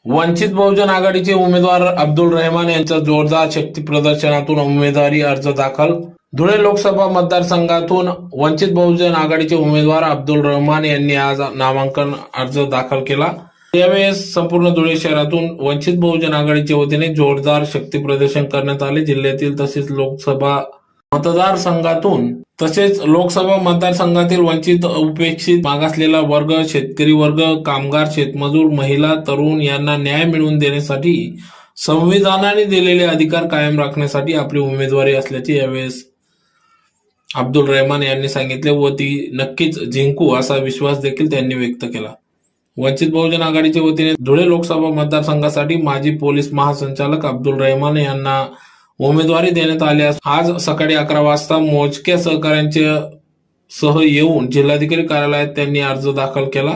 वंचित बहुजन आघाडीचे उमेदवार अब्दुल रहमान यांच्या जोरदार शक्ती प्रदर्शनातून उमेदवारी अर्ज दाखल. धुळे लोकसभा मतदारसंघातून वंचित बहुजन आघाडीचे उमेदवार अब्दुल रहमान यांनी आज नामांकन अर्ज दाखल केला. यावेळेस संपूर्ण धुळे शहरातून वंचित बहुजन आघाडीच्या वतीने जोरदार शक्ती प्रदर्शन करण्यात आले. जिल्ह्यातील तसेच लोकसभा मतदारसंघातील वंचित, उपेक्षित, मागासलेला वर्ग, शेतकरी वर्ग, कामगार, शेतमजूर, महिला, तरुण यांना न्याय मिळवून देण्यासाठी संविधानाने दिलेले अधिकार कायम राखण्यासाठी आपली उमेदवारी असल्याचे यावेळेस अब्दुल रहमान यांनी सांगितले व ती नक्कीच जिंकू असा विश्वास देखील त्यांनी व्यक्त केला. वंचित बहुजन आघाडीच्या वतीने धुळे लोकसभा मतदारसंघासाठी माजी पोलीस महासंचालक अब्दुल रहमान यांना उमेदवारी देण्यात आल्यास आज सकाळी 11 वाजता मोजक्या सहकाऱ्यांच्या सह येऊन जिल्हाधिकारी कार्यालयात त्यांनी अर्ज दाखल केला.